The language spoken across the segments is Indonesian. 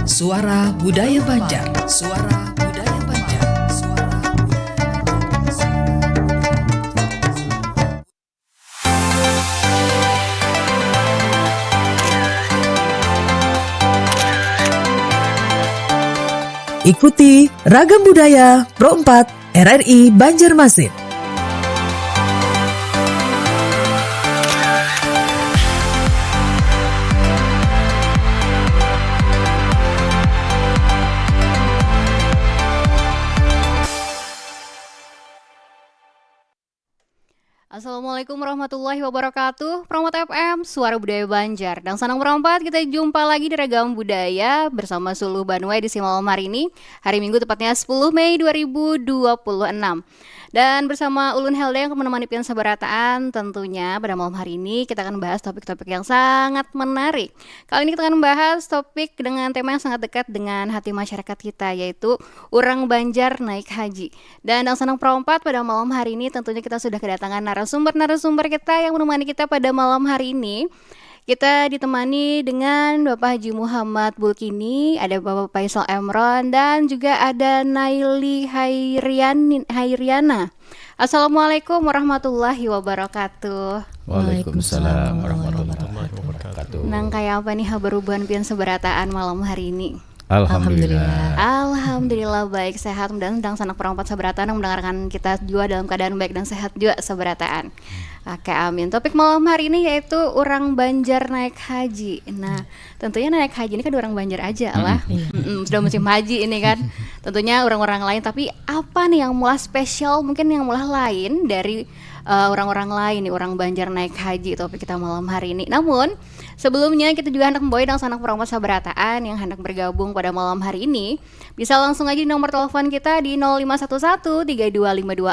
Suara Budaya Banjar. Suara Budaya Banjar. Suara Ikuti Ragam Budaya Pro 4 RRI Banjarmasin. Assalamualaikum warahmatullahi wabarakatuh. Promote FM, Suara Budaya Banjar. Dan Sanang Perompat, kita jumpa lagi di Ragam Budaya bersama Suluh Banwai di malam hari ini. Hari Minggu tepatnya 10 Mei 2026. Dan bersama Ulun Helda yang menemani pian sabarataan, tentunya pada malam hari ini kita akan bahas topik-topik yang sangat menarik. Kali ini kita akan membahas topik dengan tema yang sangat dekat dengan hati masyarakat kita, yaitu Urang Banjar naik haji. Dan Dang Sanang Perompat pada malam hari ini tentunya kita sudah kedatangan narasumber kita yang menemani kita pada malam hari ini. Kita ditemani dengan Bapak Haji Muhammad Bulkini, ada Bapak Faisal Emron, dan juga ada Naili Hairiana. Assalamualaikum warahmatullahi wabarakatuh. Waalaikumsalam warahmatullahi wabarakatuh. Nang kayak apa nih habaruban pian seberataan malam hari ini? Alhamdulillah baik, sehat dan sedang sanak perompat seberataan yang mendengarkan kita juga dalam keadaan baik dan sehat juga seberataan. Oke, amin. Topik malam hari ini yaitu Urang Banjar naik haji. Nah, tentunya naik haji ini kan orang Banjar aja lah. Sudah musim haji ini kan. Tentunya orang-orang lain, tapi apa nih yang mulai spesial, mungkin yang mulai lain dari orang-orang lain nih, Urang Banjar naik haji topik kita malam hari ini. Namun sebelumnya kita juga hendak membawa dan sanak perompat sabarataan yang hendak bergabung pada malam hari ini. Bisa langsung aja di nomor telepon kita di 0511 3252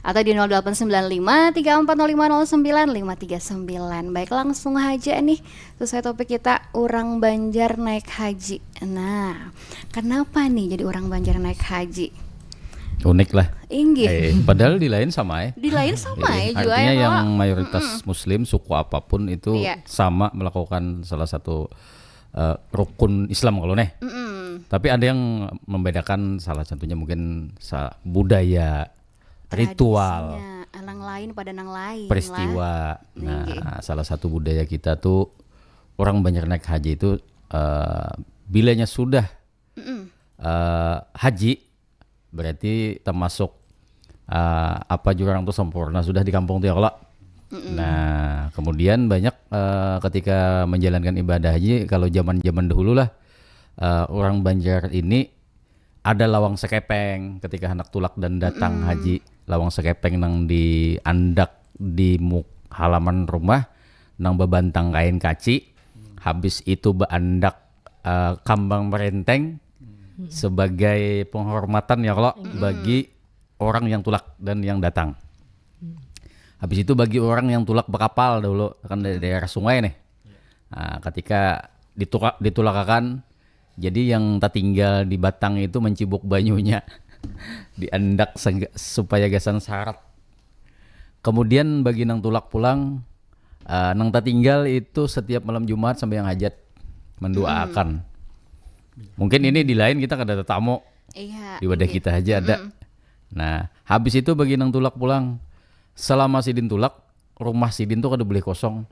atau di 0895 340509 539. Baik, langsung aja nih sesuai topik kita, Urang Banjar naik haji. Nah, kenapa nih jadi Urang Banjar naik haji? Unik lah. Padahal di lain sama ya. Di lain sama ya juga. Artinya yang mayoritas Muslim suku apapun itu sama melakukan salah satu rukun Islam kalau nih. Tapi ada yang membedakan, salah satunya mungkin budaya, ritual, nang lain pada nang lain, peristiwa. Nah, salah satu budaya kita tuh orang Banjar naik haji itu bilanya sudah haji berarti termasuk apa jurang tuh sempurna sudah di kampung tuh ya kalau. Nah, kemudian banyak ketika menjalankan ibadah haji, kalau zaman-zaman dahulu lah orang Banjar ini ada lawang sekepeng ketika hendak tulak dan datang haji. Lawang sekepeng nang di andak di halaman rumah nang bebantang kain kaci. Habis itu beandak kambang merenteng sebagai penghormatan ya kalau bagi orang yang tulak dan yang datang. Habis itu bagi orang yang tulak berkapal dulu kan dari daerah sungai nih. Nah, ketika ditulakakan, jadi yang tertinggal di batang itu mencibuk banyunya diandak supaya gasan syarat. Kemudian bagi nang tulak pulang, nang tertinggal itu setiap malam Jumat sampai yang hajat mendoakan. Mungkin ini di lain kita ada tamu. Di wadah kita aja ada. Nah, habis itu bagi nang tulak pulang, selama sidin tulak, rumah sidin tuh kada boleh kosong.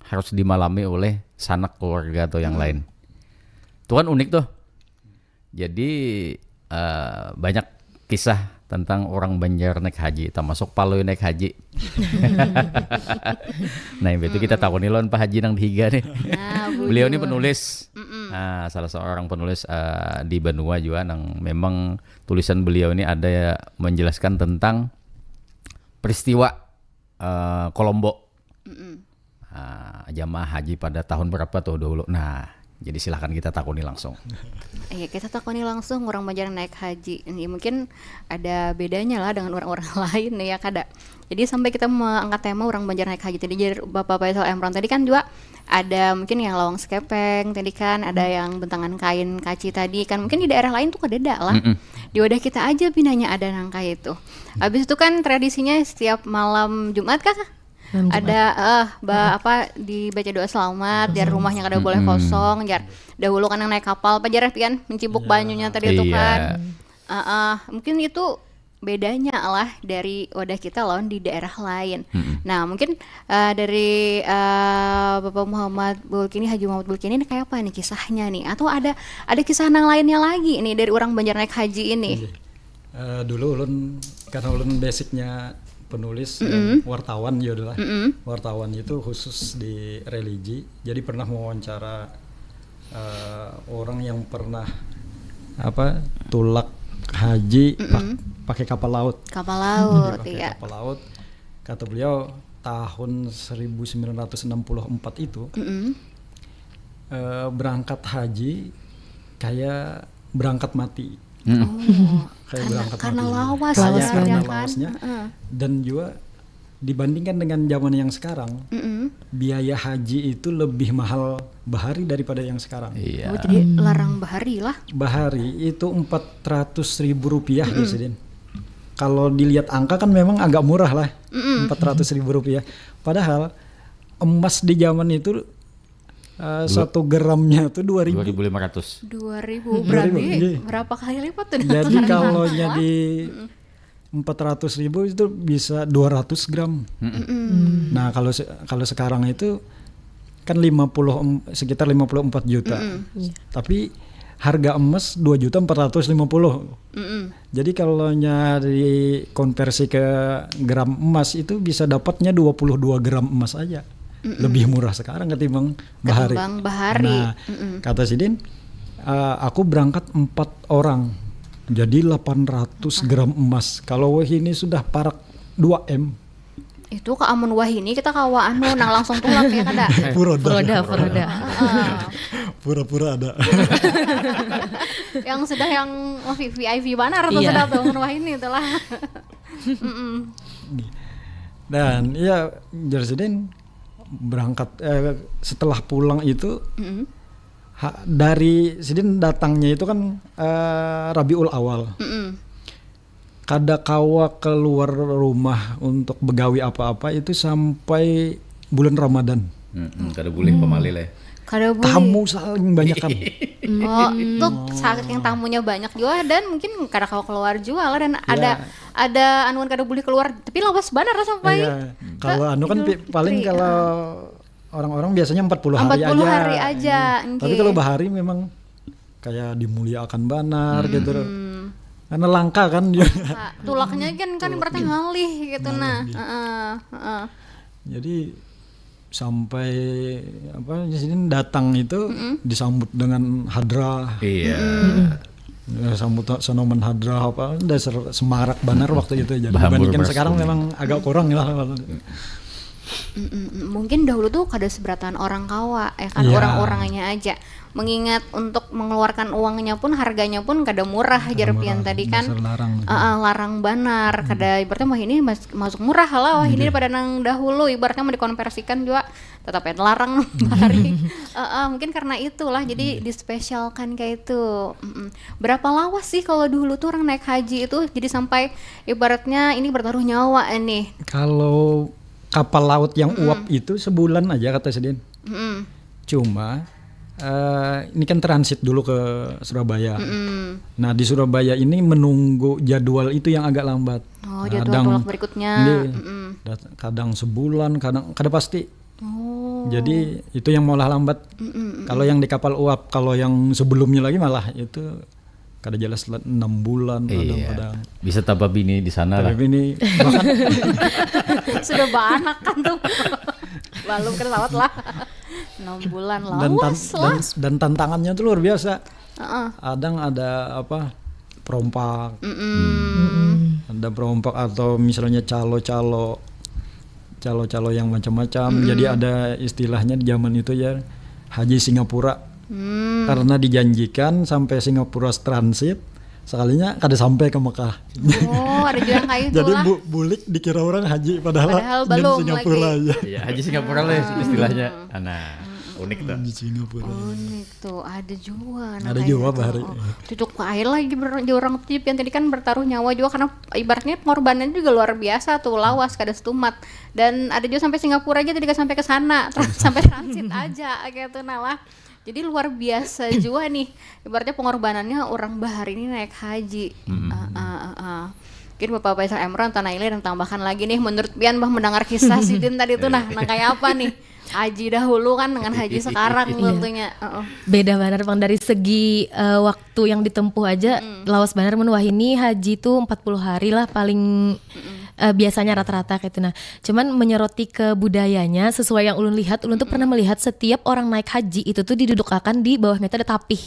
Harus dimalami oleh sanak keluarga atau yang lain. Itu kan unik tuh. Jadi banyak kisah tentang orang Banjar naik haji, termasuk Paloy naik haji. Nah, itu kita tahu nih lawan Pak Haji nang dihiga nih. Beliau ini penulis. Nah, salah seorang penulis di Banua juga, nang memang tulisan beliau ini ada menjelaskan tentang peristiwa Kolombo. Jamaah haji pada tahun berapa tuh dulu. Nah, jadi silahkan kita takuni langsung. Iya, kita takuni langsung orang Banjar naik haji. Ini mungkin ada bedanya lah dengan orang-orang lain ya kada. Jadi sampai kita mengangkat tema orang Banjar naik haji. Tadi jadi Bapak Faisal Emron tadi kan juga ada mungkin yang lawang sekepeng tadi kan, ada yang bentangan kain kaci tadi kan. Mungkin di daerah lain tuh kada lah. Di wadah kita aja pinanya ada nangka itu. Habis itu kan tradisinya setiap malam Jumat kah? ada apa dibaca doa selamat, jar rumahnya kada boleh kosong, jar dahulu kan yang naik kapal apa jar pian mencibuk banyunya tadi itu kan. Mungkin itu bedanya lah dari wadah kita lawan di daerah lain. Nah mungkin dari Bapak Muhammad Bulkini, Haji Muhammad Bulkini ini kayak apa nih kisahnya nih? Atau ada kisah nang lainnya lagi nih dari orang Banjar naik haji ini? Dulu ulun karena ulun basicnya penulis dan wartawan ya adalah wartawan itu khusus di religi. Jadi pernah mewawancara orang yang pernah tulak haji pakai kapal laut. Kapal laut, pakai iya. kapal laut. Kata beliau tahun 1964 itu berangkat haji kayak berangkat mati. Kayak berangkat karena mati. lawas Karena sebenarnya kan. lawasnya. Dan juga dibandingkan dengan zaman yang sekarang, biaya haji itu lebih mahal bahari daripada yang sekarang. Iya. Oh, jadi larang bahari lah. Bahari itu 400.000 rupiah ya Sidin. Kalau dilihat angka kan memang agak murah lah, 400.000 rupiah. Padahal emas di zaman itu 1 gramnya tuh 2.500. 2.500. 2.000 berarti iya. berapa kali lipat tuh? Jadi kalau jadi 400.000 itu bisa 200 gram. Nah kalau sekarang itu kan sekitar 54 juta. Tapi harga emas 2.450.000. Jadi kalau nyari konversi ke gram emas itu bisa dapatnya 22 gram emas aja. Lebih murah sekarang ketimbang bahari. Nah, kata Sidin, aku berangkat 4 orang. Jadi 800 gram emas. Kalau ini sudah parak 2M. Itu ke Amun Wahini kita kawa anu nang langsung tulak ya kada. Furoda. Pura-pura ada. Yang sudah yang VIP banar atau sudah tuh Amun Wahini itulah. Dan ya Jarsidin berangkat setelah pulang itu dari Sidin datangnya itu kan Rabiul Awal. Kada kawa keluar rumah untuk begawi apa-apa itu sampai bulan Ramadan. Kada boleh pemali lah. Kada boleh. Tamu saling banyak kan. Oh, tuh saking tamunya banyak juga dan mungkin kada kawa keluar juga lah dan ada anuan kada boleh keluar tapi lawas banar sampai. Iya. Kalau anu kan paling kalau orang-orang biasanya 40 hari aja. Tapi kalau bahari memang kayak dimuliakan banar gitu. Karena langka kan dia. Tulaknya kan berarti ngalih gitu nah. Jadi sampai di sini datang itu disambut dengan hadrah. Iya. Sambut sanoman hadrah dasar semarak banar waktu itu. Jadi dibandingkan sekarang memang agak kurang lah. Mungkin dahulu tuh kada seberatan orang kawa ya kan, orang-orangnya aja. Mengingat untuk mengeluarkan uangnya pun harganya pun kada murah jarpian tadi kan. Larang banar, kada ibaratnya mah ini masuk murah lah wah ini daripada nang dahulu ibaratnya mau dikonversikan juga tetap larang hari. Mungkin karena itulah jadi dispesialkan kayak itu. Berapa lawas sih kalau dulu tuh orang naik haji itu jadi sampai ibaratnya ini bertaruh nyawa nih. Kalau kapal laut yang uap itu sebulan aja kata Sidin. Cuma ini kan transit dulu ke Surabaya. Nah di Surabaya ini menunggu jadwal itu yang agak lambat. Oh, jadwal berikutnya. Kadang sebulan, kadang pasti. Jadi itu yang malah lambat. Kalau yang di kapal uap, kalau yang sebelumnya lagi malah itu kada jelas 6 bulan kadang-kadang. Bisa tabah bini di sana lah. Bini bahkan sudah beranak kan tuh. Lalu kan lewat lah 6 bulan lawas lah. Dan tantangannya tuh luar biasa. Kadang ada perompak. Ada perompak atau misalnya calo-calo yang macam-macam. Jadi ada istilahnya di zaman itu ya Haji Singapura. Karena dijanjikan sampai Singapura transit, sekalinya kada sampai ke Mekah. Oh, ada juga yang kayak itu Jadi lah. bulik dikira orang haji padahal belum Singapura lagi. aja. Iya, Haji Singapura lah istilahnya. Nah, Unik tuh. Di Singapura. Unik tuh, ada juga. Ada juga, Bahari. Cucuk air lagi di orang tip yang tadi kan bertaruh nyawa juga karena ibaratnya pengorbanannya juga luar biasa tuh, lawas kada setumat. Dan ada juga sampai Singapura aja tadi sampai ke sana, sampai transit aja gitu lah. Jadi luar biasa juga nih, ibaratnya pengorbanannya orang Bahari ini naik haji. Mungkin Bapak Faisal Emron, Tanah Ile dan tambahkan lagi nih, menurut Pian bah mendengar kisah Sidin tadi itu nah kayak apa nih? Haji dahulu kan dengan haji sekarang tentunya. Beda benar Bang, dari segi waktu yang ditempuh aja. Lawas benar menwah ini haji itu 40 hari lah paling biasanya rata-rata kayak itu. Nah, cuman menyoroti ke budayanya sesuai yang ulun lihat, ulun tuh pernah melihat setiap orang naik haji itu tuh didudukakan di bawah metode tapih.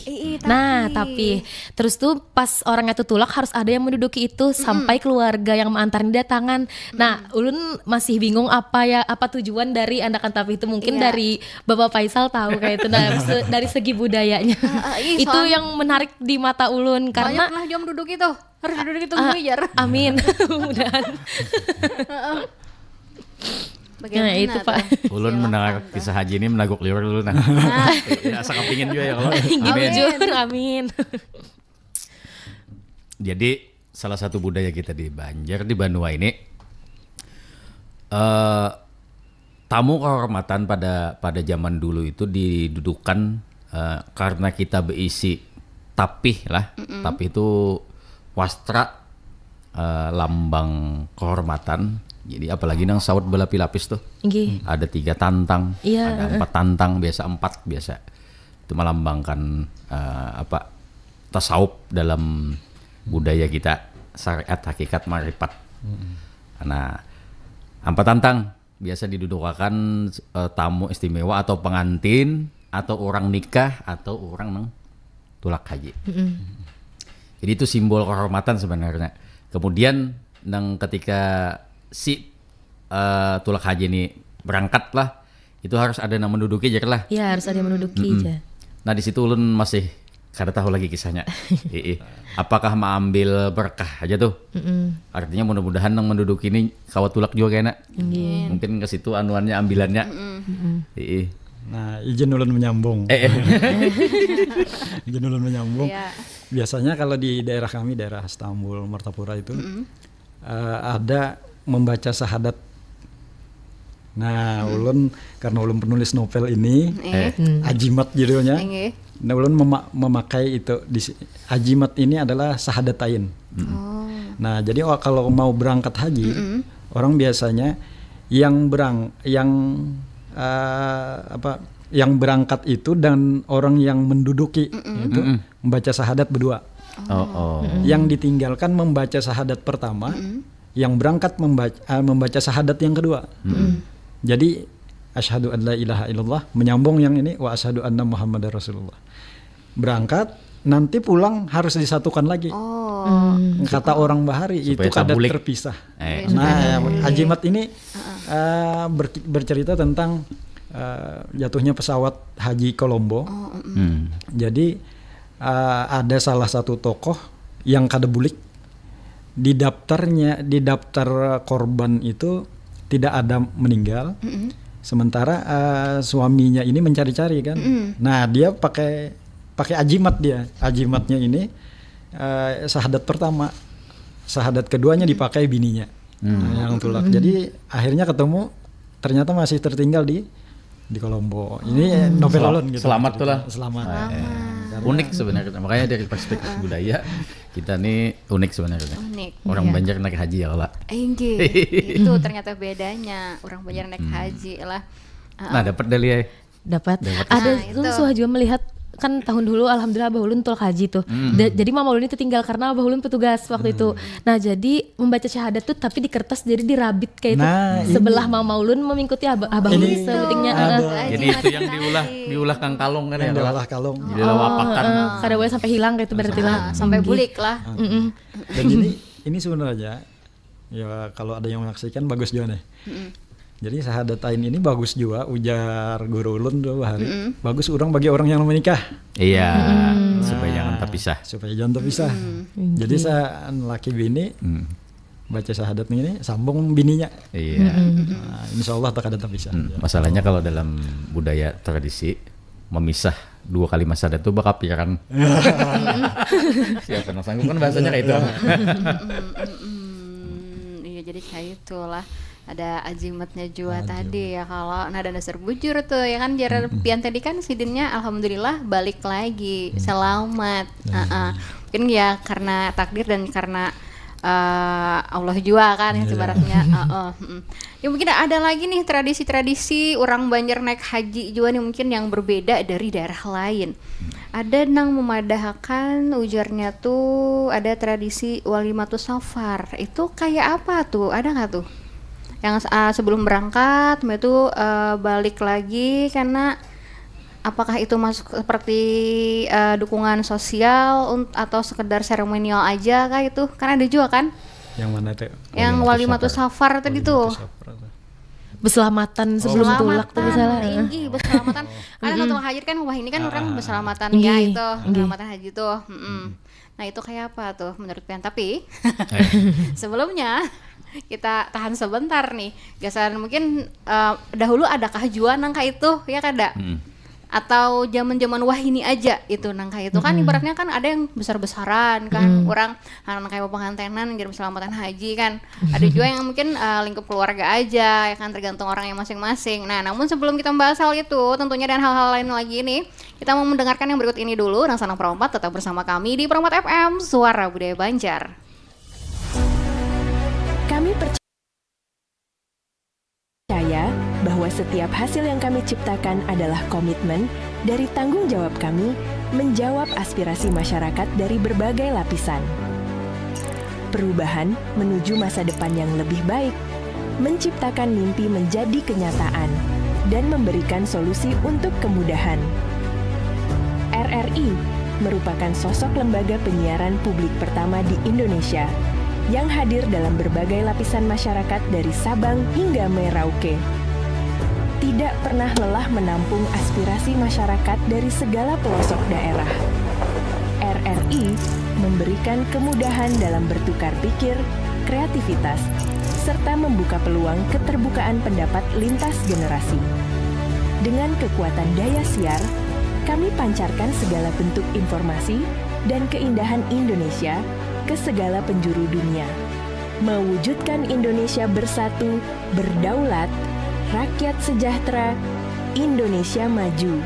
Nah, tapih. Terus tuh pas orangnya tuh tulak harus ada yang menduduki itu sampai keluarga yang mengantarin datangan. Nah, ulun masih bingung apa tujuan dari andakan tapih itu. Mungkin dari Bapak Faisal tahu kayak itu. Nah, dari segi budayanya. Itu yang menarik di mata ulun karena banyak lah jam duduk itu. Harus duduk itu buyar. Amin. Mudah-mudahan. Bagaimana itu tuh? Pak. Ulun mendengar kisah haji ini menaguk liur dulu nah. Ya, asa kepingin juga ya kalau. Jujur, amin. Jadi salah satu budaya kita di Banjar di Banua ini tamu kehormatan pada zaman dulu itu didudukan karena kita berisi tapih lah. Tapih itu wastra lambang kehormatan. Jadi apalagi nang saut belapi lapis tuh. Ada 3 tantang, ada 4 tantang, biasa 4 biasa. Itu melambangkan tasawuf dalam budaya kita, syariat, hakikat, marifat. Nah, 4 tantang biasa didudukakan tamu istimewa atau pengantin atau orang nikah atau orang nang tulak haji. Jadi itu simbol kehormatan sebenarnya. Kemudian nang ketika si tulak haji ini berangkat lah, itu harus ada yang menduduki aja lah. Iya, harus ada yang menduduki aja. Nah di situ ulun masih kada tahu lagi kisahnya. Apakah mengambil berkah aja tuh? Artinya mudah-mudahan yang menduduki ini kawat tulak juga kayaknya. Mungkin ke situ anuannya ambilannya. Nah, izin ulun menyambung. Izin ulun menyambung. Biasanya kalau di daerah kami, daerah Istanbul, Martapura itu ada membaca syahadat. Nah, ulun karena ulun penulis novel ini, ajimat judulnya. Nah, ulun memakai itu ajimat ini adalah syahadatain. Nah, jadi kalau mau berangkat haji, orang biasanya yang berangkat itu dan orang yang menduduki itu membaca syahadat berdua. Yang ditinggalkan membaca syahadat pertama, yang berangkat membaca syahadat yang kedua. Jadi asyhadu an la ilaha illallah menyambung yang ini wa asyhadu anna muhammadar rasulullah. Berangkat nanti pulang harus disatukan lagi. Kata orang Bahari supaya itu kada terpisah. Nah, ajimat ini bercerita tentang jatuhnya pesawat haji Kolombo. Jadi ada salah satu tokoh yang kada bulik, di daftar korban itu tidak ada meninggal. Sementara suaminya ini mencari-cari kan. Nah, dia pakai ajimat dia. Ajimatnya ini syahadat pertama. Syahadat keduanya dipakai bininya. Yang tulak. Jadi akhirnya ketemu, ternyata masih tertinggal di Kolombo. Ini novel alun gitu. Selamat tuh lah. Selamat. Unik sebenarnya. Makanya dari perspektif budaya kita nih unik sebenarnya. Orang Banjar naik haji ya lah. Itu ternyata bedanya orang Banjar naik haji lah. Nah, dapat Dalia. Dapat. Ada Suha juga melihat kan tahun dulu alhamdulillah Abah Ulun tulak haji tuh. Jadi Mama Ulun itu tinggal karena Abah Ulun petugas waktu itu. Nah, jadi membaca syahadat tuh tapi di kertas, jadi dirabit kayak itu. Sebelah Mama Ulun mengikuti Abah Ulun sebutingnya. Jadi itu yang diulah kang kalong kan ya. Diulah kalong. Jadi lawapakan. Kada boleh sampai hilang kayak itu berarti lah. Sampai bulik lah. Dan ini sebenarnya ya kalau ada yang menyaksikan bagus juga nih. Jadi syahadatain ini bagus juga, ujar guru ulun tuh hari. Bagus bagi orang yang menikah. Iya, supaya jangan terpisah. Supaya jangan terpisah. Jadi saya laki bini baca syahadat ini sambung bininya. Iya. Nah, insya Allah tak ada tak bisa. Masalahnya kalau dalam budaya tradisi memisah 2 kalimat syahadat itu bakal pikiran. Siapa yang sanggup kan bahasanya kayak itu. Iya jadi kayak itulah. Ada azimatnya juga tadi ya kalau nada dasar bujur tuh ya kan jarak pian tadi kan sidinnya alhamdulillah balik lagi selamat. Mungkin ya karena takdir dan karena Allah juga kan ya sebaratnya. Ya mungkin ada lagi nih tradisi-tradisi orang Banjar naik haji juga nih mungkin yang berbeda dari daerah lain. Ada nang memadahkan ujarnya tuh ada tradisi walimatus safar. Itu kayak apa tuh? Ada nggak tuh? Yang sebelum berangkat itu balik lagi karena apakah itu masuk seperti dukungan sosial atau sekedar seremonial aja kah itu? Kan ada juga kan? Yang mana tuh? Yang walimatus safar tadi tuh. Berselamatan sebelum tulak tuh misalnya. Tinggi berselamatan. Karena untuk haji kan wah ini kan orang berselamatan ya itu berselamatan haji tuh. Nah itu kayak apa tuh menurut pian? Tapi sebelumnya kita tahan sebentar nih. Gasan mungkin dahulu adakah jual nangka itu ya kada? Atau zaman-zaman wahini aja itu nangka itu kan ibaratnya kan ada yang besar-besaran kan orang anak kayak pengantenan ngirim selamatan haji kan. Ada juga yang mungkin lingkup keluarga aja ya kan tergantung orang yang masing-masing. Nah, namun sebelum kita membahas hal itu tentunya dan hal-hal lain lagi nih, kita mau mendengarkan yang berikut ini dulu dan Sanang Perompat tetap bersama kami di Perompat FM Suara Budaya Banjar. Kami percaya bahwa setiap hasil yang kami ciptakan adalah komitmen dari tanggung jawab kami menjawab aspirasi masyarakat dari berbagai lapisan. Perubahan menuju masa depan yang lebih baik, menciptakan mimpi menjadi kenyataan, dan memberikan solusi untuk kemudahan. RRI merupakan sosok lembaga penyiaran publik pertama di Indonesia yang hadir dalam berbagai lapisan masyarakat dari Sabang hingga Merauke. Tidak pernah lelah menampung aspirasi masyarakat dari segala pelosok daerah. RRI memberikan kemudahan dalam bertukar pikir, kreativitas, serta membuka peluang keterbukaan pendapat lintas generasi. Dengan kekuatan daya siar, kami pancarkan segala bentuk informasi dan keindahan Indonesia ke segala penjuru dunia, mewujudkan Indonesia bersatu, berdaulat, rakyat sejahtera, Indonesia maju.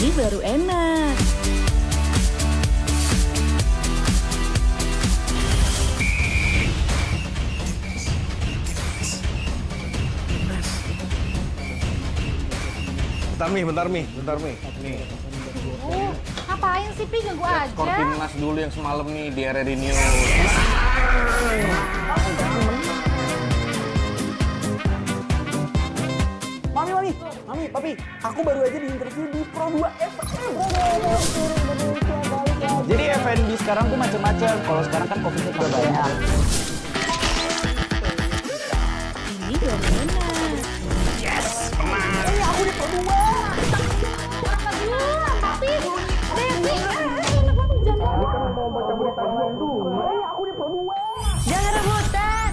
Ini baru enak. Bentar Mi. Nih. Ngapain sih Pi ganggu aja? Skor timnas dulu yang semalam nih di RRI News. Mami, Papi, aku baru aja diinterview di Pro 2 FM. Jadi F&B sekarang tuh macam-macam. Kalau sekarang kan COVID-nya udah banyak. Ini baru enak. Yes, menang. Aku di Pro 2. Jangan rebutan.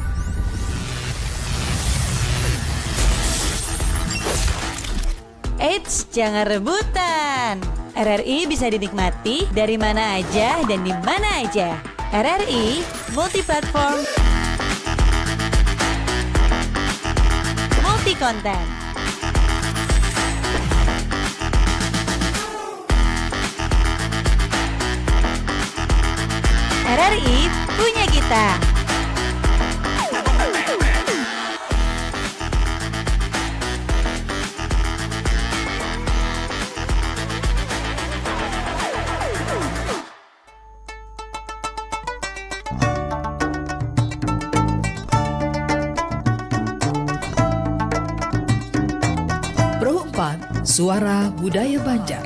Eits, jangan rebutan. RRI bisa dinikmati dari mana aja dan di mana aja. RRI multiplatform, multi konten. RRI punya kita. Pro 4 Suara Budaya Banjar.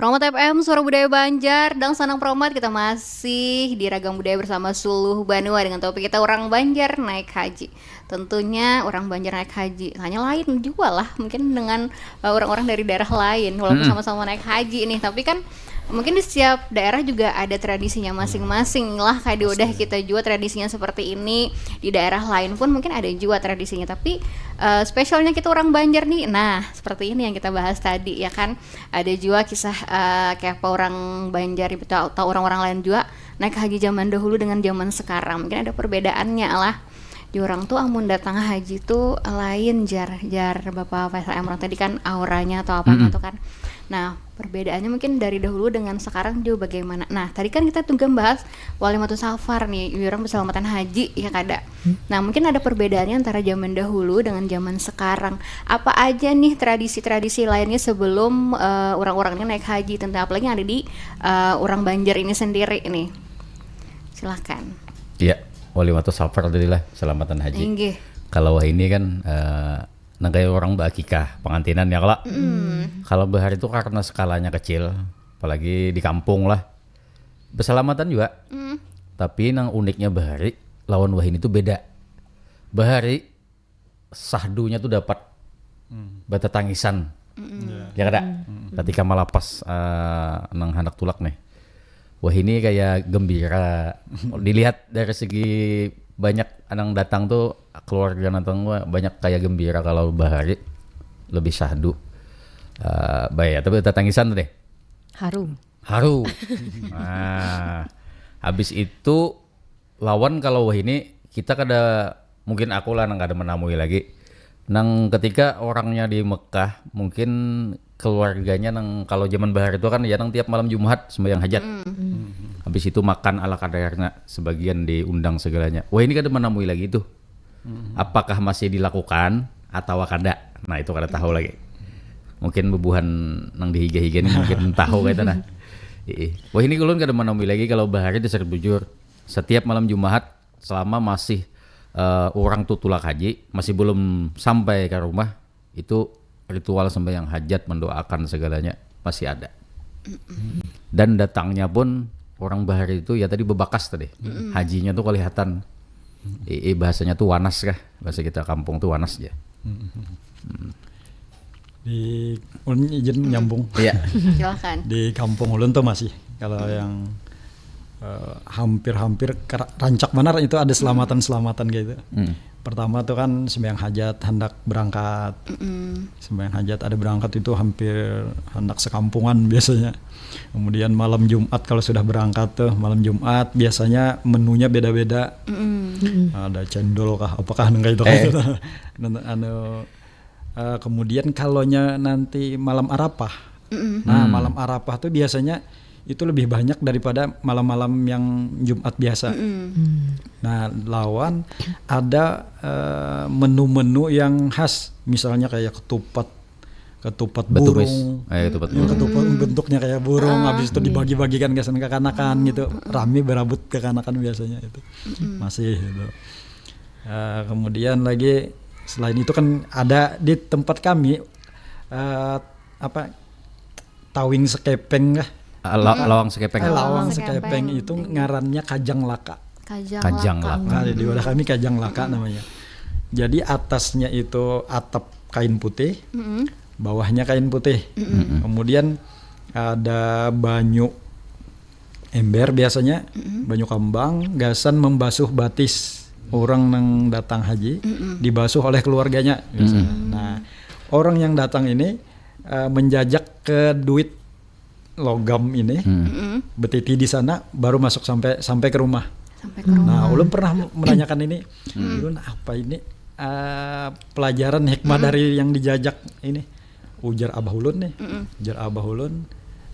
Promat FM, Suara Budaya Banjar, dan Sanang Promat, kita masih di Ragam Budaya bersama Suluh Banua dengan topik kita orang Banjar naik haji. Tentunya orang Banjar naik haji, hanya lain juga lah mungkin dengan orang-orang dari daerah lain walaupun sama-sama naik haji nih, tapi kan mungkin di setiap daerah juga ada tradisinya masing-masing lah. Kayak di Udah kita juga tradisinya seperti ini, di daerah lain pun mungkin ada juga tradisinya. Tapi spesialnya kita orang Banjar nih, nah seperti ini yang kita bahas tadi ya kan. Ada juga kisah kayak apa orang Banjar atau orang-orang lain juga naik haji zaman dahulu dengan zaman sekarang. Mungkin ada perbedaannya lah. Di orang tuh amun datang haji tuh lain jar Bapak Faisal Emron tadi kan auranya atau apanya tuh kan. Nah perbedaannya mungkin dari dahulu dengan sekarang juga bagaimana. Nah tadi kan kita tuh bahas Walimatus Safar nih, orang berselamatan haji ya kada. Nah mungkin ada perbedaannya antara zaman dahulu dengan zaman sekarang. Apa aja nih tradisi-tradisi lainnya sebelum orang-orang ini naik haji, tentang apalagi yang ada di orang Banjar ini sendiri nih. Silahkan. Iya, Walimatus Safar tadi lah, selamatan haji. Inggih. Kalau ini kan nang kayak orang bakikah pengantinan ya kalau bahari itu karena skalanya kecil, apalagi di kampung lah, berselamatan juga. Tapi nang uniknya bahari lawan wahin itu beda. Bahari sahdunya tuh dapat bata tangisan, ya kada. Ketika malapas nang handak tulak nih, wah ini kayak gembira. Dilihat dari segi banyak anang datang tuh, keluarga datang banyak kayak gembira. Kalau bahari lebih sahdu. Baik, tapi tangisan tuh deh. Haru. Nah, habis itu lawan kalau wah ini kita kada, mungkin aku lah nang kada menamui lagi. Nang ketika orangnya di Mekah, mungkin keluarganya nang kalau zaman bahari itu kan ya nang tiap malam Jumat sembahyang hajat. Habis itu makan ala kadarnya, sebagian diundang segalanya. Wah ini kada menamui lagi tuh. Apakah masih dilakukan atau kada? Nah itu kada tahu lagi. Mungkin bebuhan nang dihiga-higa ini mungkin tahu kayak nah. Wah ini kulun kada menamui lagi kalau bahari dasar bujur. Setiap malam Jumat selama masih orang tuh tulak haji, masih belum sampai ke rumah, itu ritual sembahyang hajat mendoakan segalanya masih ada. Dan datangnya pun orang bahari itu ya tadi bebakas tadi. Hajinya tuh kelihatan. Bahasanya tuh wanas kah? Bahasa kita kampung tuh wanas aja. Di ulun izin nyambung. Iya. Silakan. Di kampung ulun tuh masih kalau yang hampir-hampir rancak benar itu ada selamatan gitu. Pertama tuh kan sembahyang hajat hendak berangkat. Sembahyang hajat ada berangkat itu hampir hendak sekampungan biasanya. Kemudian malam Jumat kalau sudah berangkat tuh malam Jumat biasanya menunya beda-beda. Ada cendol kah apakah kayak itu kemudian kalonya nanti malam Arafah. Nah, malam Arafah tuh biasanya itu lebih banyak daripada malam-malam yang Jumat biasa. Nah, lawan ada menu-menu yang khas, misalnya kayak ketupat burung. Ketupat bentuknya kayak burung, habis itu dibagi-bagikan ke kekanakan gitu. Rame berabut kekanakan biasanya itu. Masih gitu. Kemudian lagi selain itu kan ada di tempat kami tawing sekepeng kah? Lawang sekepeng. Lawang sekepeng itu ngarannya kajang laka. Kajang laka. Nah, di wadah kami kajang laka namanya. Jadi atasnya itu atap kain putih, bawahnya kain putih. Kemudian ada banyu ember biasanya, banyu kembang, gasan membasuh batis orang yang datang haji, dibasuh oleh keluarganya. Nah, orang yang datang ini menjajak ke duit logam ini, betiti di sana baru masuk sampai ke rumah. Nah, ulun pernah menanyakan ini, ulun apa ini pelajaran hikmah dari yang dijajak ini? Ujar abah ulun nih, ujar abah ulun.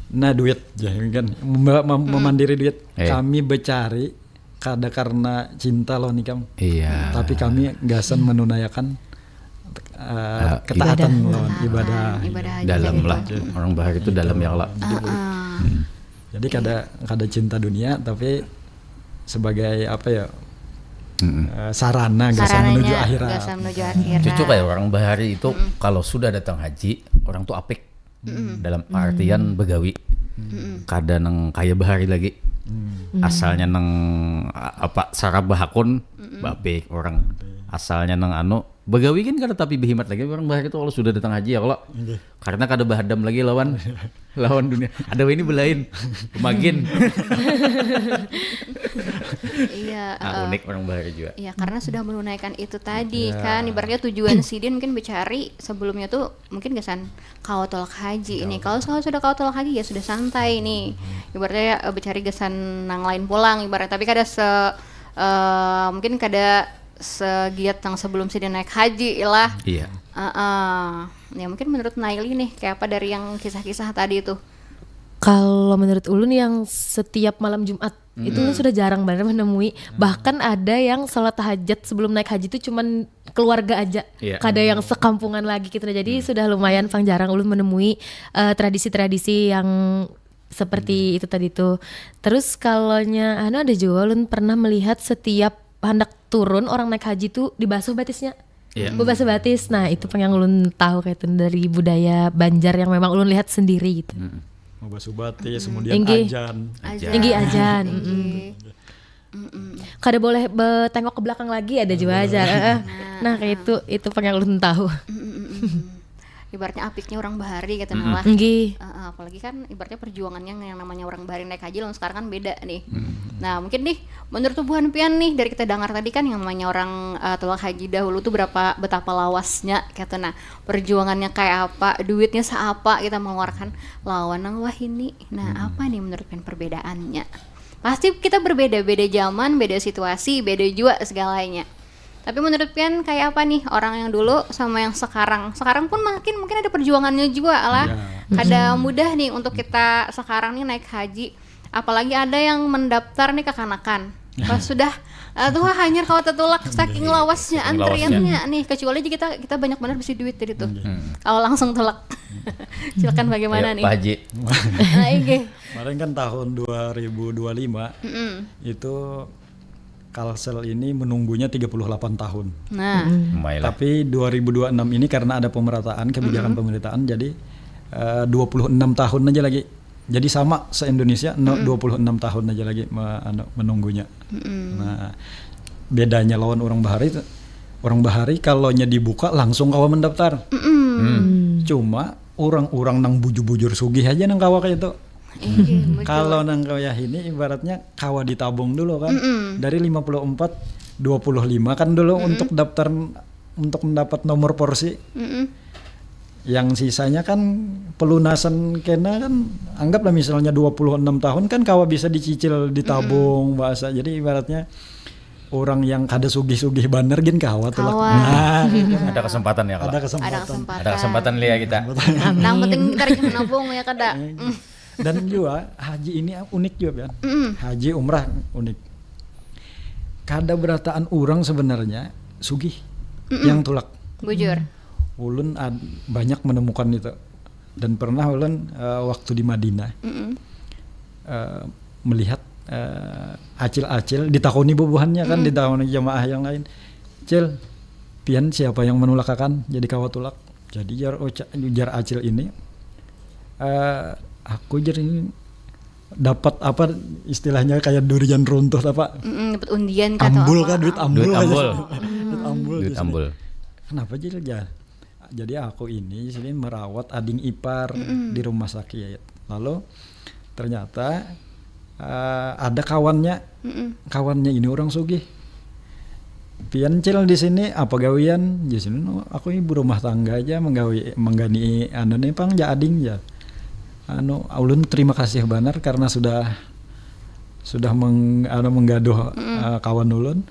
Nah duit, jangan kan memandiri duit. Kami becari kada karena cinta loh nikam. Iya. Tapi kami gasan menunaikan ketaatan lawan ibadah dalam lah. Orang bahari itu dalam ya Allah. Jadi kada cinta dunia tapi sebagai apa ya? Sarana gasan menuju akhirat. Cucu kayak orang bahari itu kalau sudah datang haji, orang tuh apik. Dalam artian begawi. kada nang kaya bahari lagi. Asalnya nang apa sarab bahakon bapik orang. Asalnya nang bagawi kan kada tapi behimat lagi orang bahari itu kalau sudah datang haji ya kalau karena kada bahadam lagi lawan dunia. Ada ini belain pemagin. Iya. Unik orang bahari juga. Iya, karena sudah menunaikan itu tadi kan, ibaratnya tujuan sidin mungkin bercari sebelumnya tuh mungkin gasan kau tolak haji ini. Kalau sudah kau tolak haji ya sudah santai nih. Ibaratnya bercari gasan nang lain pulang ibaratnya, tapi kada mungkin kada segiat yang sebelum sidin naik haji lah. Iya. Ya mungkin menurut Naili nih kayak apa dari yang kisah-kisah tadi itu? Kalau menurut ulun yang setiap malam Jumat itu sudah jarang banget menemui. Bahkan ada yang sholat tahajud sebelum naik haji itu cuman keluarga aja, kada yang sekampungan lagi gitu. Jadi sudah lumayan pang jarang ulun menemui tradisi-tradisi yang seperti itu tadi tuh. Terus kalaunya ada juga ulun pernah melihat setiap hendak turun orang naik haji tuh dibasuh batisnya. Basuh batis. Nah, itu yang ulun tahu kayak itu dari budaya Banjar yang memang ulun lihat sendiri gitu. Basuh batis, kemudian ajan. Kada boleh tengok ke belakang lagi, ada juga aja. Nah, kayak itu yang ulun tahu. Ibaratnya apiknya orang bahari gitu lah. Apalagi kan ibaratnya perjuangannya yang namanya orang bahari naik haji lawan sekarang kan beda nih. Nah mungkin nih menurut tubuhan pian nih dari kita dengar tadi kan yang namanya orang tolak haji dahulu tuh betapa lawasnya gitu. Nah perjuangannya kayak apa, duitnya seapa kita mengeluarkan lawan nang wahini. Nah apa nih menurut pian perbedaannya? Pasti kita berbeda zaman, beda situasi, beda juga segalanya. Tapi menurut pian kayak apa nih orang yang dulu sama yang sekarang? Sekarang pun mungkin ada perjuangannya juga lah. Kada mudah nih untuk kita sekarang nih naik haji. Apalagi ada yang mendaftar nih kekanakan. Pas sudah tuh hanya kalau tertolak saking lawasnya antriannya nih. Kecuali kita banyak benar bisa duit dari itu. Kalau langsung tolak. Silakan bagaimana nih? Pak Haji. Kemarin kan tahun 2025 itu Kalsel ini menunggunya 38 tahun. Nah, tapi 2026 ini karena ada pemerataan kebijakan pemerataan jadi 26 tahun aja lagi. Jadi sama se-Indonesia 26 tahun aja lagi menunggunya. Nah, bedanya lawan orang bahari kalaunya dibuka langsung kawa mendaftar. Cuma orang-orang nang bujur-bujur sugih aja nang kawa kayak itu. Kalau nang kaya ini ibaratnya kawa ditabung dulu kan. Dari 54 25 kan dulu untuk daftar untuk mendapat nomor porsi. Yang sisanya kan pelunasan kena kan anggaplah misalnya 26 tahun kan kawa bisa dicicil ditabung bahasa. Jadi ibaratnya orang yang kada sugih-sugih baner gin kawa tuh lah. Nah, ada kesempatan ya kalau. Ada kesempatan lihat kita. Yang penting kita harus nabung ya kada. Dan juga haji ini unik juga kan. Haji umrah unik. Kada berataan orang sebenarnya sugih yang tulak. Bujur. Ulun banyak menemukan itu. Dan pernah ulun waktu di Madinah melihat acil-acil ditakoni bubuhannya kan, ditakoni jamaah yang lain. Cil, pian siapa yang menulakakan jadi kawa tulak? Jadi jar acil ini aku jadi dapat apa istilahnya kayak durian runtuh apa? Dapat undian kata ambul apa? Kan duit ambul. Duit ambul. Kenapa jadi aku ini di sini merawat ading ipar di rumah sakit. Lalu ternyata ada kawannya ini orang sugih. Pian cil di sini apa gawian? Di sini aku ibu rumah tangga aja menggani nih pang ading ya. Ulun terima kasih benar karena sudah menggaduh kawan ulun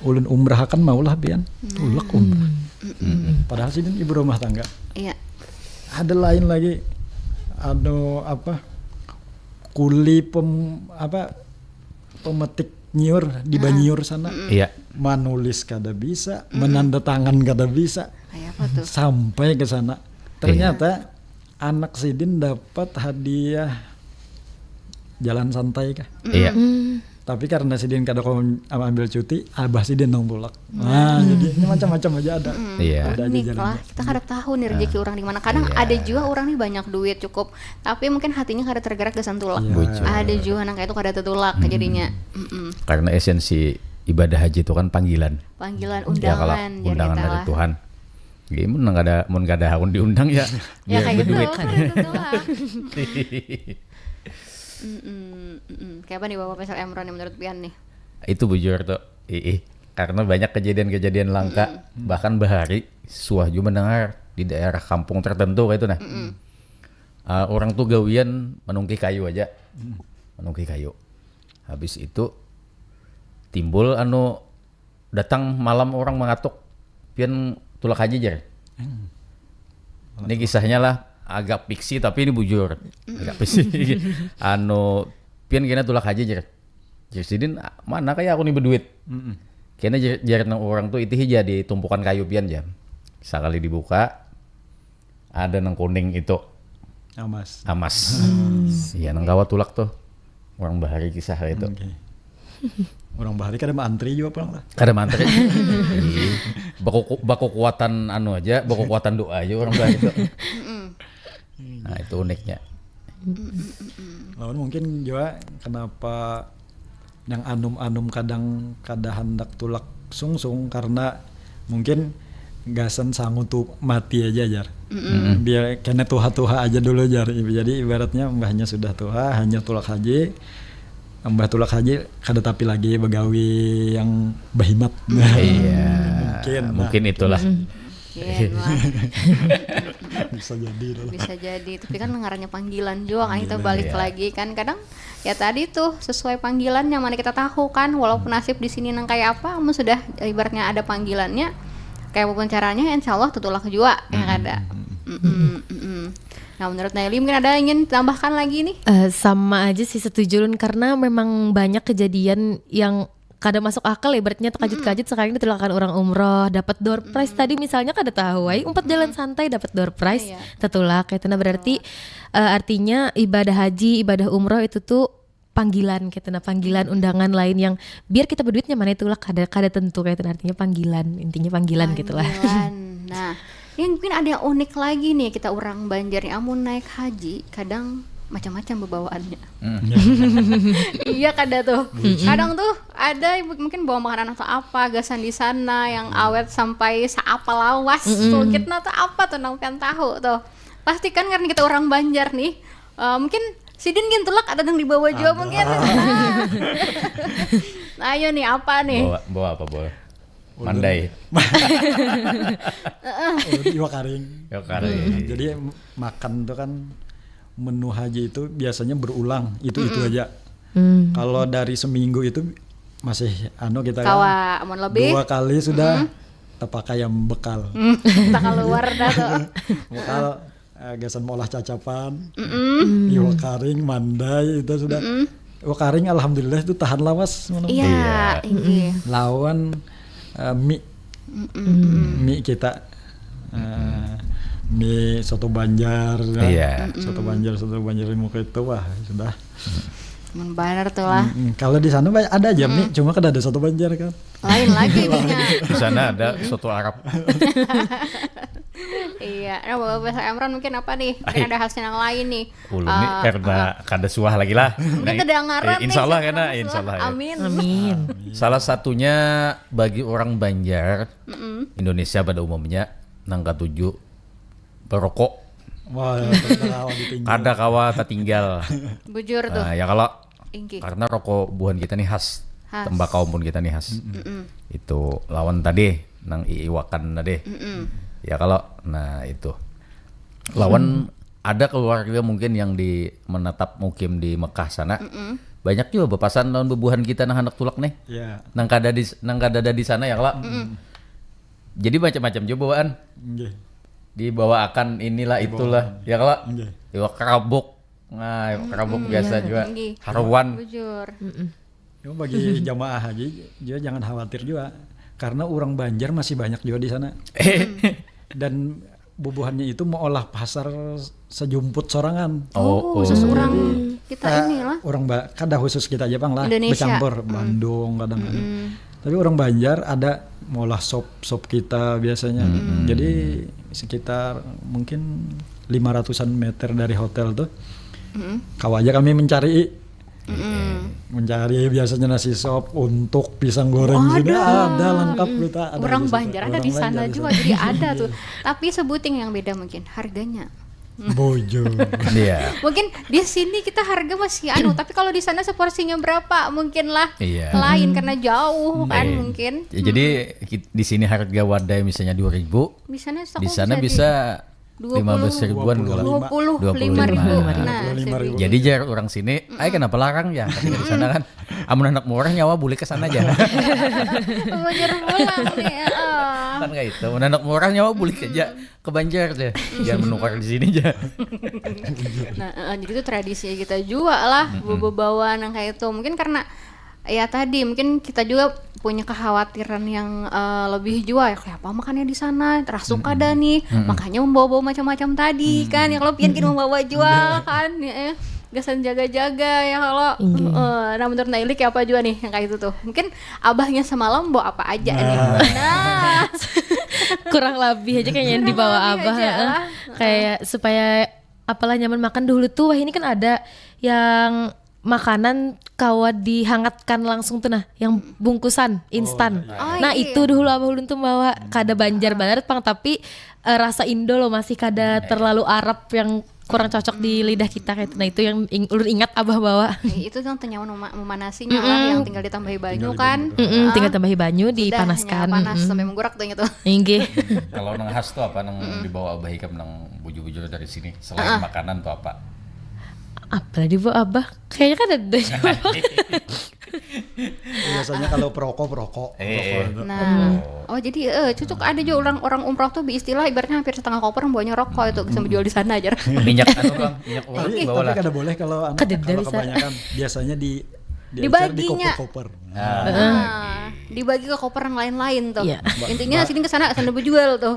umrahkan maulah pian ulek umrah. Padahal sih ibu rumah tangga. Iya. Ada lain lagi kuli pemetik nyiur di Banyiur sana. Iya. Menulis kada bisa, menandatangan kada bisa. Apa tuh? Sampai ke sana. Ternyata anak Sidin dapat hadiah jalan santai kah? Iya. Tapi karena sidin kada kau ambil cuti, abah sidin nang tulak. Nah, jadi ini macam-macam aja ada. Iya. Ada aja Unik jalannya. lah, kita kada tahu nih rezeki orang di mana. Kadang ada juga orang nih banyak duit cukup, tapi mungkin hatinya kada tergerak ke tulak. Bujur. Ada juga anak kayak itu kada tertulak jadinya. Karena esensi ibadah haji itu kan panggilan. Panggilan Ya kalau undangan undangan kita dari lah. Tuhan. Gimana mun kada haun diundang ya. Ya biar kayak gitu, berduit. kan itu lah. Kayak apa nih Bapak Faisal Emron yang menurut Pian nih? Itu bujur tuh. Karena banyak kejadian-kejadian langka, bahkan bahari suah juga mendengar di daerah kampung tertentu kayak itu nah. Orang tuh gawian menungki kayu aja. Menungki kayu. Habis itu timbul datang malam orang mengatuk pian tulak haji jar. Ini kisahnya lah agak fiksi tapi ini bujur. Agak fiksi. Pian kena tulak haji jar. Sidin mana kayak aku nih berduit. Kena jar nang orang tuh itu jadi tumpukan kayu pian jam. Sekali dibuka ada nang kuning itu amas. Iya nang gawa tulak tuh. Orang bahari kisah itu. Okay. Orang bahari kada antri juga pulang lah. Kada mantri. Baku kuatan aja, baku kuatan doa aja orang bahari itu. Nah itu uniknya. Lawan mungkin juga kenapa yang anum-anum kadang kada hendak tulak sungsung karena mungkin gasan sangu tuh mati aja jar. Biar kena tuha aja dulu jar. Jadi ibaratnya mbahnya sudah tuha hanya tulak haji. Mbah tulak haji kada tapi lagi begawi yang bahimat. Iya. Mungkin itulah. Bisa jadi loh. Bisa jadi, tapi kan ngarannya panggilan juga kan kita balik lagi kan kadang ya tadi tuh sesuai panggilannya mana kita tahu kan walaupun nasib di sini nang kayak apa, kamu sudah ibaratnya ada panggilannya kayak apapun caranya insya Allah tutulak juga yang ada. Nah menurut Naili mungkin ada ingin tambahkan lagi nih? Sama aja sih setuju Lun, karena memang banyak kejadian yang kada masuk akal ya, ibaratnya terkajut-kajut sekarang ditulakan orang umroh dapat door prize tadi misalnya kada tahu ay umpat jalan santai dapat door prize tertulak kayak nah berarti artinya ibadah haji ibadah umroh itu tuh panggilan kayak nah panggilan undangan lain yang biar kita berduitnya mana itu lah kada tentu kayak artinya panggilan intinya panggilan gitulah. Nah ini mungkin ada yang unik lagi nih kita orang Banjar nih amun naik haji kadang macam-macam bawaannya. Iya kada tuh. Kadang tuh ada mungkin bawa makanan atau apa gasan di sana yang awet sampai seapa lawas. Tuh kita tuh apa tuh nang pengen tahu tuh. Pasti kan karena kita orang Banjar nih. Mungkin sidin gintulak ada yang dibawa juga mungkin. Nah, ayo nih apa nih? Bawa apa bawa? Mandai. Iwa karing. Jadi makan tuh kan menu haji itu biasanya berulang itu aja. Kalau dari seminggu itu masih kita Kawa amun lebih 2 kali sudah terpakai yang bekal. kita keluar dah tuh. Bekal gasan molah cacapan, iwa karing, mandai itu sudah. Iwa karing alhamdulillah itu tahan lawas. Iya. Lawan mie kita. Mie soto Banjar, soto Banjar muka itu wah sudah. Benar tuh lah. Kalau di sana ada aja mie, cuma kan ada soto Banjar kan. Lain lagi nih. Di sana ada soto Arab. Iya, nah Bapak Faisal Emron mungkin apa nih? Mungkin ada hasil yang lain nih. Ulu nih karena kada suah lagi lah. Mungkin kedengaran nih. Insya Allah karena insya Allah ya. Amin. Salah satunya bagi orang Banjar, Indonesia pada umumnya nangka 7 berokok. Wah, kada kawa tertinggal. Bujur tuh. Nah, ya kalau Ingki. karena rokok buhan kita nih khas. Tembakau pun kita nih khas. Itu lawan tadi nang iwakan tadi. Ya kalau nah itu lawan ada keluarga mungkin yang menetap mukim di Mekah sana. Banyak juga bepasan lawan bebuhan kita nang hendak tulak nih. Iya. Nang kada di sana ya kalau. Jadi macam-macam juga bawaan. Dibawa akan inilah itulah ya kalau iwa kerabuk. Nah, kerabuk biasa juga. Haruan. Bujur. Bagi jamaah haji juga jangan khawatir juga karena orang Banjar masih banyak juga di sana. Dan bubuhannya itu mau olah pasar sejumput sorangan. Seseorang. kita inilah. Kada khusus kita Jepang lah, Indonesia. bercampur Bandung kadang-kadang. Tapi orang Banjar ada ngolah sop kita biasanya. Jadi sekitar mungkin 500-an meter dari hotel tuh. Kau aja kami mencari biasanya nasi sop untuk pisang goreng sini ada lengkap kita. Orang Banjar ada di sana juga, jadi ada tuh. Tapi sebutin yang beda mungkin harganya. Bojo. Iya. Mungkin di sini kita harga masih tapi kalau di sana seporsinya berapa mungkin lah lain karena jauh kan mungkin. Ya, jadi di sini harga wadai misalnya 2.000, di sana bisa 15 ribuan kalau 25.000. Nah, jadi jar orang sini, kenapa larang ya? Ketika di sana kan, amun anak murah nyawa boleh ke sana aja. Banjar pulang nih. Kan kayak itu, amun anak murah nyawa boleh aja ke Banjar deh, jangan menukar di sini aja. Nah, jadi itu tradisi kita juga lah, bawa yang kayak itu. Mungkin karena ya tadi mungkin kita juga punya kekhawatiran yang lebih juga ya kayak apa makannya di sana terasuk ada nih makanya membawa macam-macam tadi kan ya kalau pian membawa jual kan ya gasan jaga-jaga ya kalau nah menurut Naili kayak apa juga nih yang kayak itu tuh mungkin abahnya semalam bawa apa aja nih Kurang lebih aja kayaknya yang dibawa abah kayak supaya apalah nyaman makan dulu tuh. Wah ini kan ada yang makanan kawat dihangatkan langsung tuh nah yang bungkusan instan. Nah itu dulu abah ulun tuh bawa kada Banjar banget pang tapi rasa Indo loh masih kada terlalu Arab yang kurang cocok di lidah kita kayak itu. Nah itu yang ulun ingat abah bawa. Itu yang tenyawan memanasinya lah yang tinggal ditambahi banyu kan. Tinggal tambahi banyu dipanaskan. Panas sampai menggurak tuh gitu. Inggih. Kalau nang khas tuh apa nang dibawa abah hikam nang buju-buju dari sini selain makanan tuh apa? Apa dibawa abah? Kayaknya kan ada juga. Biasanya kalau perokok. Nah, jadi cocok ada juga orang umroh tuh istilah ibaratnya hampir setengah koper bawanya rokok itu sampai jual di sana aja. Minyak minyak Tapi bawa lah. kada boleh kalau kebanyakan biasanya dibaginya. di koper. Dibagi ke koper yang lain-lain tuh. Iya. Intinya sini ke sana berjual tuh.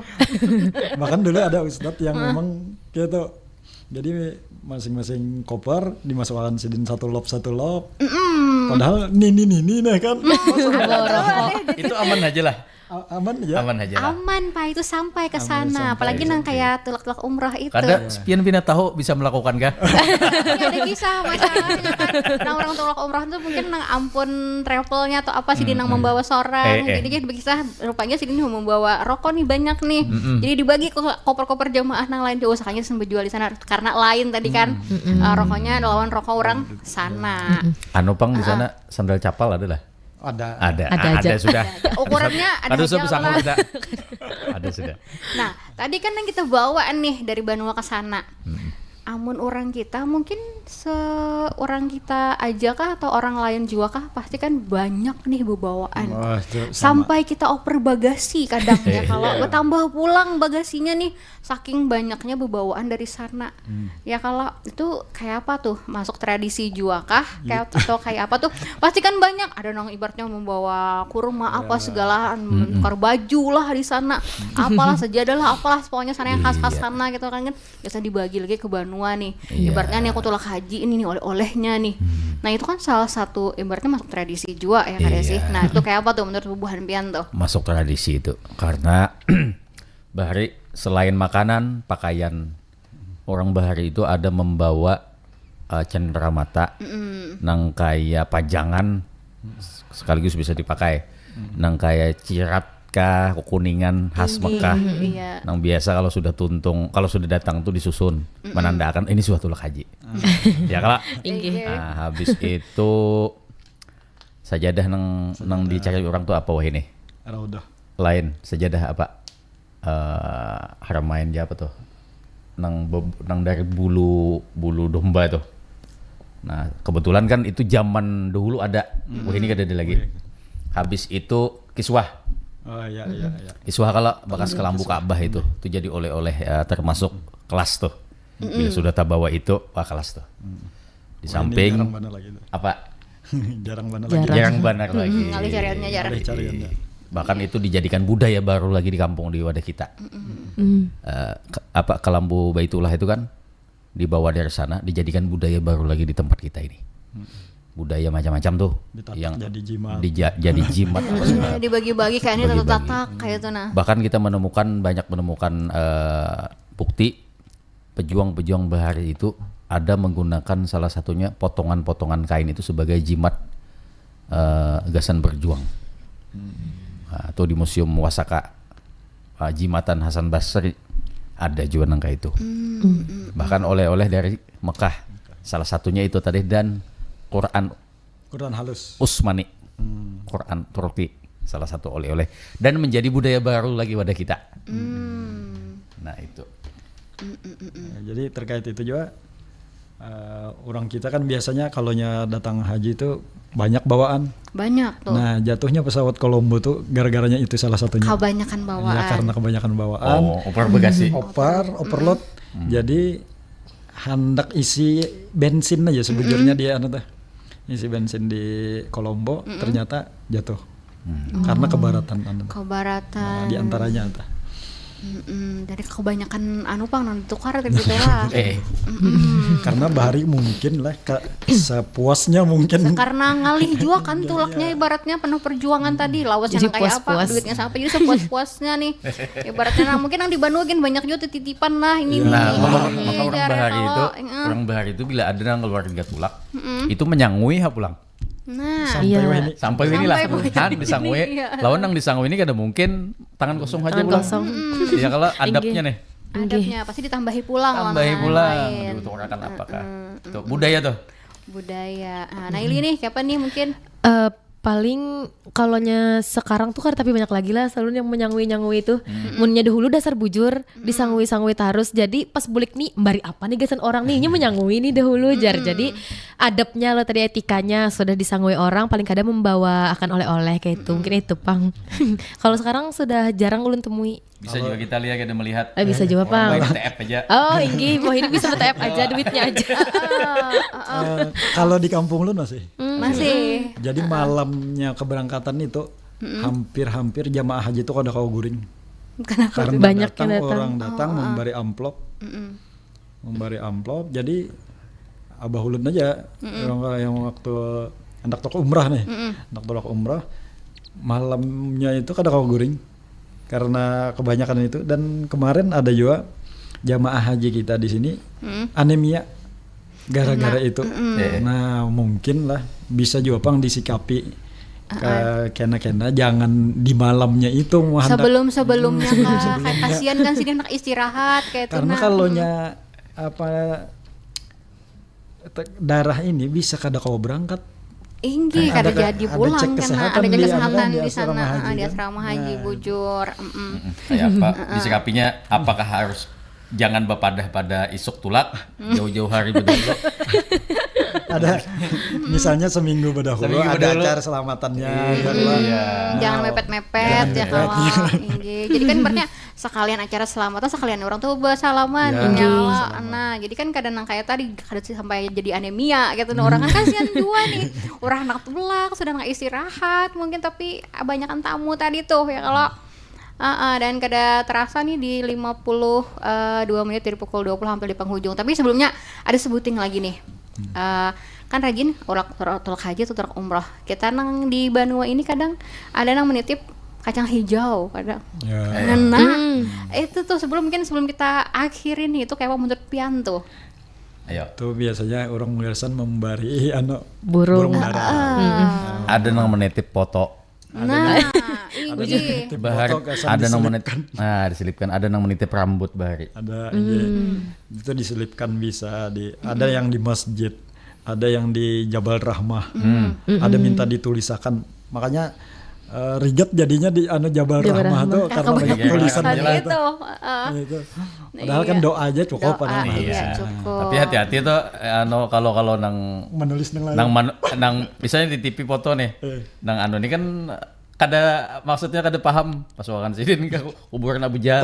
Bahkan dulu ada ustadz yang memang gitu. Jadi masing-masing koper dimasukkan sidin satu lop. Padahal ini nah kan. Itu aman aja lah. Aman aja. Aman Pak itu sampai ke sana. Apalagi nang kayak tulak-tulak umrah itu. Kada spion bina tahu bisa melakukan kah? Ya ada kisah masalahnya kan. Nah orang tulak umrah itu mungkin nang ampun travelnya atau apa sih nang membawa sorang. Jadi dia berkisah rupanya sih dia membawa rokok nih banyak nih. Jadi dibagi ke koper-koper jamaah nang lain usahakannya sampai jual di sana karena lain tadi kan rokoknya lawan rokok orang sana. Anu pang di sana sandal capal ada lah. Ada sudah. Ukurannya ada aja lah. Ada sudah. Nah, tadi kan yang kita bawa nih dari Banua ke sana. Amun orang kita mungkin seorang kita aja kah atau orang lain juga kah pasti kan banyak nih bawaan. Sampai kita oper bagasi kadang ya kalau tambah pulang bagasinya nih saking banyaknya bawaan dari sana. Ya kalau itu kayak apa tuh masuk tradisi juga kah kayak atau kayak apa tuh pasti kan banyak ada nang ibaratnya membawa kurma apa segala menukar baju lah di sana apalah sejadah lah apalah pokoknya sana yang khas-khas sana gitu kan biasa dibagi lagi ke Banua nih. Ibaratnya nih aku tulak haji ini nih oleh-olehnya nih. Nah itu kan salah satu ibaratnya masuk tradisi juga ya kada sih. Nah itu kayak apa tuh menurut Bubuhan Pian tuh? Masuk tradisi itu karena Bahari selain makanan pakaian orang Bahari itu ada membawa cenderamata nang kayak pajangan sekaligus bisa dipakai nang kayak cirat kekuningan khas Mekah yang biasa kalau sudah tuntung kalau sudah datang tuh disusun menandakan ini suatu tulak haji ya kalau habis itu sajadah nang dicari orang tuh apa wah ini lain sajadah apa haramain dia apa tuh nang dari bulu domba tuh. Nah kebetulan kan itu zaman dahulu ada wah ini kada ada lagi. Habis itu kiswah. Iya. Iswah kalau bekas kelambu Ka'bah itu jadi oleh-oleh termasuk kelas tuh. Bila sudah tak bawa itu, wah kelas tuh. Di samping apa? Jarang benar lagi. Cariannya jarang. Bahkan itu dijadikan budaya baru lagi di kampung di wadah kita. Apa kelambu Baitullah itu kan dibawa dari sana dijadikan budaya baru lagi di tempat kita ini. Budaya macam-macam tuh Ditatak yang jadi jimat. jadi jimat apa segala. Dibagi-bagi kayak ini Dibagi-bagi. tatak kayak itu nah. Bahkan kita banyak menemukan bukti pejuang-pejuang bahari itu ada menggunakan salah satunya potongan-potongan kain itu sebagai jimat gasan berjuang. Atau di Museum Wasaka jimatan Hasan Basri ada juga nangka itu. Bahkan oleh-oleh dari Mekah. Salah satunya itu tadi dan Quran halus. Utsmani. Quran Turki salah satu oleh-oleh dan menjadi budaya baru lagi pada kita. Nah, itu. Jadi terkait itu juga orang kita kan biasanya kalaunya datang haji itu banyak bawaan. Banyak tuh. Nah, jatuhnya pesawat Kolombo tuh gara-garanya itu salah satunya. Kebanyakan bawaan. Ya, karena kebanyakan bawaan. Opor bagasi. Overload. Jadi hendak isi bensin aja sebujurnya dia isi bensin di Kolombo ternyata jatuh karena kebaratan Kebaratan. Nah, di antaranya Dari kebanyakan pang non tukar gitu lah. karena bahari mungkin lah sepuasnya mungkin Karena ngalih juga kan tulaknya ibaratnya penuh perjuangan tadi lawasnya Jadi kayak apa puas-puas. duitnya sampai jadi sepuas-puasnya nih ibaratnya mungkin yang di Bandung mungkin banyak juga titipan lah ini Nah, maka orang Biar bahari itu, kalau, orang bahari itu bila ada yang keluarga tulak, itu menyangui pulang. nah sampai Iya. wah ini Sampai ini lah, Sampai kan begini, disangui. iya. Lawan yang disangui ini kada mungkin tangan kosong aja Tangan pulang. kosong. Ya kalau adabnya nih, adabnya pasti ditambahi pulang tambahi lah, pulang. lain. Aduh, itu orang akan apakah? Itu budaya tuh. Budaya. Nah Ili nih kapan nih mungkin Paling kalonya sekarang tuh kan tapi banyak lagi lah selalu yang menyangui itu. Munnya dahulu dasar bujur disangui-sangui terus. Jadi pas bulik nih mbari apa nih gasan orang nih menyangui nih dahulu jar. Jadi adabnya lo tadi etikanya sudah disangui orang paling kadang membawa akan oleh-oleh kayak itu. Mungkin itu pang. Kalau sekarang sudah jarang ulun temui. Bisa juga kita lihat, kita melihat. Bisa juga pang. Orang TF aja. Oh inggi, wah ini bisa TF aja duitnya aja. kalau di kampung lu masih masih jadi malamnya keberangkatan itu hampir jamaah haji itu kada kau guring karena Banyak datang, yang datang. orang datang memberi amplop jadi abah ulun aja yang waktu hendak toko umrah nih hendak toko umrah malamnya itu kada kau guring karena kebanyakan itu dan kemarin ada juga jamaah haji kita di sini anemia gara-gara itu. Nah mungkin lah bisa juga pang disikapi kena jangan di malamnya itu sebelumnya kayak kasihan kan sih dia nak istirahat kayak itu karena kalaunya apa darah ini bisa kada kau berangkat. Inggi Ada- kada jadi ada pulang cek karena kesehatan ada cek di kesehatan di di asrama sana haji di kan. asrama haji Nah. bujur. Kayak apa? Disikapinya apakah harus jangan bepadah pada isuk tulak jauh-jauh hari berdahulu. Ada misalnya seminggu berdahulu Seminggu ada berdahulu. acara selamatannya Jangan mepet-mepet ya kalau Inggi. Jadi kan ibaratnya sekalian acara selamatan sekalian orang tuh bersalaman nyala. Nah, jadi kan kadang kayak tadi kada sampai jadi anemia gitu. Nah, orang kan kasihan juga nih. Orang anak tulak sudah nggak istirahat mungkin tapi banyakan tamu tadi tuh ya kalau dan kada terasa nih di 52 menit dari pukul 20 hampir di penghujung. Tapi sebelumnya ada sebuting lagi nih. Kan rajin tulak haji atau tulak umroh. Kita nang di Banua ini kadang ada nang menitip kacang hijau kadang. Nah, itu tuh sebelum kita akhirin nih itu kayak apa menurut Pian tuh. Ayo. Itu biasanya orang biasa memberi Burung. dara. Ada yang menitip foto. Nah, ini Bahari Foto kesan ada yang diselipkan. diselipkan, ada yang menitip rambut bahari. Ada itu diselipkan bisa ada yang di masjid, ada yang di Jabal Rahmah, ada minta ditulisakan. Makanya riget jadinya di Jabal Rahmah tuh karena banyak tulisan Jelas. tadi itu. itu. Itu. Padahal kan doa aja cukup Doa, padahal. iya, cukup. Tapi hati-hati tuh kalau nang Menulis nang lain. nang misalnya di TV foto nih. Nang ini kan maksudnya kada paham pasukan sidin ke kuburan Abu Jahal.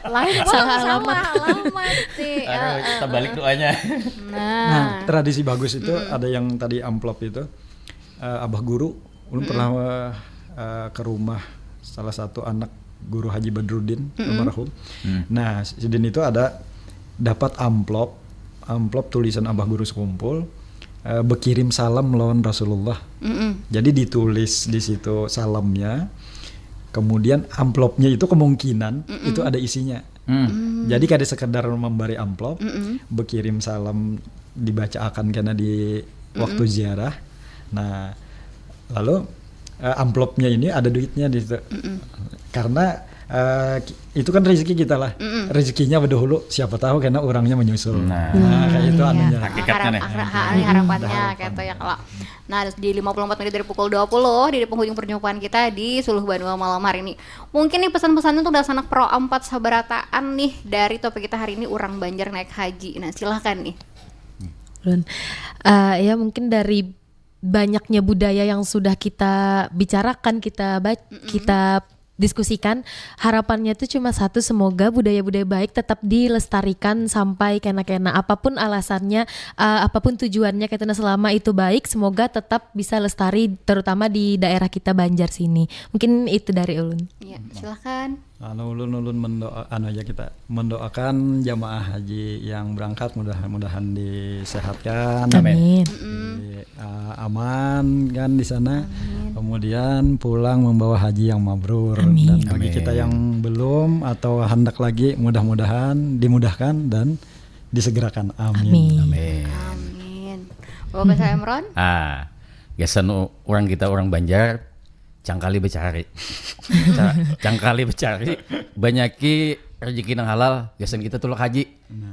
Lain Salah sama alamat sih. Kita balik doanya. Nah, tradisi bagus itu ada yang tadi amplop itu abah guru ulun pernah ke rumah salah satu anak guru Haji Badruddin almarhum. Nah, sidin itu ada dapat amplop tulisan Abah Guru Sekumpul, berkirim salam lawan Rasulullah. Jadi ditulis di situ salamnya, kemudian amplopnya itu kemungkinan itu ada isinya. Jadi kada sekedar memberi amplop, berkirim salam dibacakan karena di waktu ziarah. Nah, lalu amplopnya ini ada duitnya di situ. Karena itu kan rezeki kita lah. Rezekinya dahulu siapa tahu karena orangnya menyusul. Nah, kayak itu anunya. Hakikatnya nih. Harapannya kayak itu ya kalau. Nah, di 54 menit dari pukul 20 di penghujung perjumpaan kita di Suluh Banua malam hari ini. Mungkin nih pesan-pesan untuk sanak pro 4 sabarataan nih dari topik kita hari ini, orang Banjar naik haji. Nah, silahkan nih. Ya mungkin dari banyaknya budaya yang sudah kita bicarakan, kita diskusikan, harapannya itu cuma satu, semoga budaya-budaya baik tetap dilestarikan sampai kena-kena apapun alasannya, apapun tujuannya, katanya selama itu baik, semoga tetap bisa lestari terutama di daerah kita Banjar sini. Mungkin itu dari ulun. Iya, silakan. Ulun kita mendoakan jamaah haji yang berangkat mudah-mudahan disehatkan, Amin. aman kan di sana. Kemudian pulang membawa haji yang mabrur. Amin. Dan bagi kita yang belum atau hendak lagi, mudah-mudahan dimudahkan dan disegerakan. Amin. Amin. Bapak saya Emron. Biasanya orang Banjar cangkali becari. Cangkali becari, banyaki rezeki nang halal, biasanya kita tulak haji.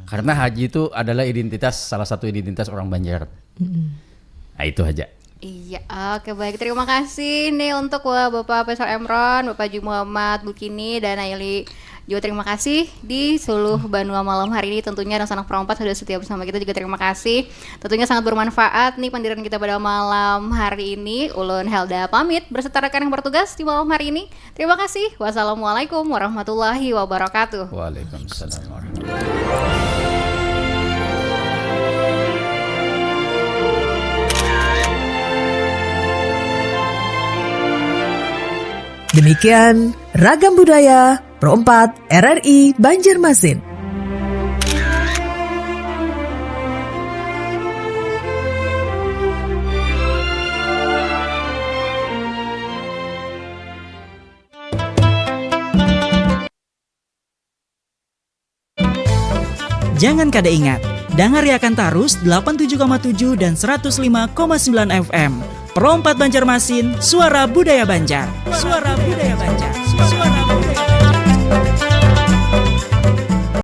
Karena haji itu adalah salah satu identitas orang Banjar. Nah, itu aja. Iya, oke baik. Terima kasih nih untuk Bapak Faisal Emron, Bapak Ju Muhammad Bulkini, dan Aili juga terima kasih di Suluh Banua malam hari ini. Tentunya dan sanak perempat sudah setia bersama kita juga terima kasih. Tentunya sangat bermanfaat nih pendidikan kita pada malam hari ini. Ulun Helda pamit berserta rekan yang bertugas di malam hari ini. Terima kasih. Wassalamualaikum warahmatullahi wabarakatuh. Waalaikumsalam warahmatullahi wabarakatuh. Demikian Ragam Budaya Pro 4 RRI Banjarmasin. Jangan kada ingat, dangariakan tarus 87,7 dan 105,9 FM. Pro 4 Banjarmasin, suara budaya Banjar. Suara budaya Banjar. Suara budaya Banjar.